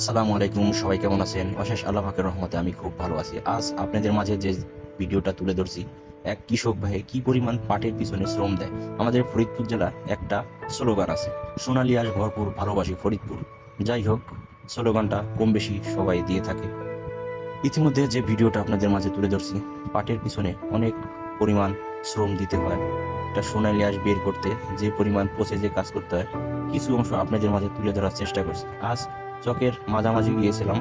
আসসালামু আলাইকুম, সবাই কেমন আছেন? অশেষ আল্লাহ পাকের রহমতে আমি খুব ভালো আছি। আজ আপনাদের মাঝে যে ভিডিওটা তুলে ধরছি, এক কৃষক ভাই কি পরিমাণ পাটের পিছনে শ্রম দেয়। আমাদের ফরিদপুর জেলার একটা স্লোগান আছে, সোনালী আঁশ ভরপুর ভালোবাসি ফরিদপুর। যাই হোক, স্লোগানটা কম বেশি সবাই দিয়ে থাকে। ইতিমধ্যে যে ভিডিওটা আপনাদের মাঝে তুলে ধরছি, পাটের পিছনে অনেক পরিমাণ শ্রম দিতে হয়। একটা সোনালী আঁশ বের করতে যে পরিমাণ প্রসেসে কাজ করতে হয়, কিছু অংশ আপনাদের মাঝে তুলে ধরার চেষ্টা করছি। আজ চকের মাঝামাঝি গিয়েছিলাম।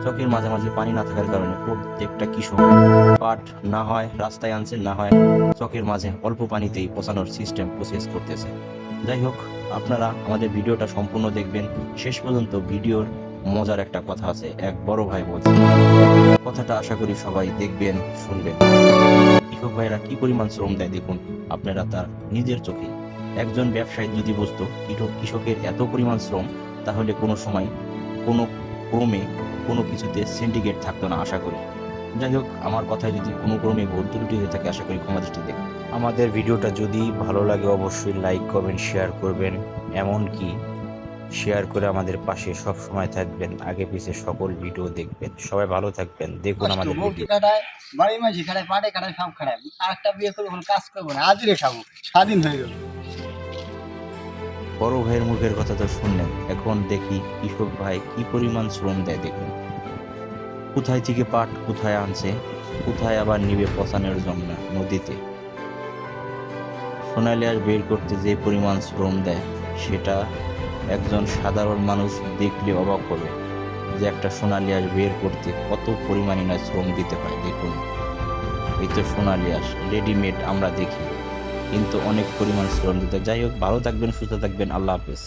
চকের মাঝামাঝি পানি না থাকার কারণে প্রত্যেকটা কৃষক পাট না হয় রাস্তায় আনছে, না হয় চকের মাঝে অল্প পানিতেই পচানোর সিস্টেম প্রসেস করতেছে। যাই হোক, আপনারা আমাদের ভিডিওটা সম্পূর্ণ দেখবেন শেষ পর্যন্ত। ভিডিওর মজার একটা কথা আছে, এক বড় ভাই বলছে, কথাটা আশা করি সবাই দেখবেন, শুনবেন। কৃষক ভাইরা কি পরিমাণ শ্রম দেয় দেখুন আপনারা তার নিজের চোখে। একজন ব্যবসায়ী যদি বুঝতো কৃষকের এত পরিমাণ শ্রম, তাহলে কোনো সময় কোনো ক্রমে কোনো কিছুতে সিন্ডিকেট থাকতো না আশা করি। যাই হোক, আমার কথায় যদি কোনো ক্রমে ভুল ত্রুটি হয়ে থাকে আশা করি ক্ষমা দৃষ্টি দেখবেন। আমাদের ভিডিওটা যদি ভালো লাগে অবশ্যই লাইক কমেন্ট শেয়ার করবেন, এমনকি শেয়ার করে আমাদের পাশে সব সময় থাকবেন, আগে পিছে সকল ভিডিও দেখবেন। সবাই ভালো থাকবেন, দেখুন আমাদের ভিডিও। খাটায়, বাড়ি মাঝি খাটায়, পাটে খাটায়, সব খাটায়। আর একটা বিয়ে করবো, কোনো কাজ করবো না, আজকে খাবো, স্বাধীন হয়ে গেল। বড় ভাইয়ের মুখের কথা তো শুনলেন, এখন দেখি কৃষক ভাই কি পরিমাণ শ্রম দেয় দেখুন। কোথায় থেকে পাট কোথায় আনছে, কোথায় আবার নিবে পচানোর জন্য নদীতে। সোনালী আঁশ বের করতে যে পরিমাণ শ্রম দেয়, সেটা একজন সাধারণ মানুষ দেখলে অবাক হবে যে একটা সোনালী আঁশ বের করতে কত পরিমাণে না শ্রম দিতে হয়। দেখুন, এই তো সোনালী আঁশ রেডিমেড আমরা দেখি, কিন্তু অনেক পরিমাণ শ্রম দিতে। যাই হোক, ভালো থাকবেন, সুস্থ থাকবেন, আল্লাহ হাফেজ।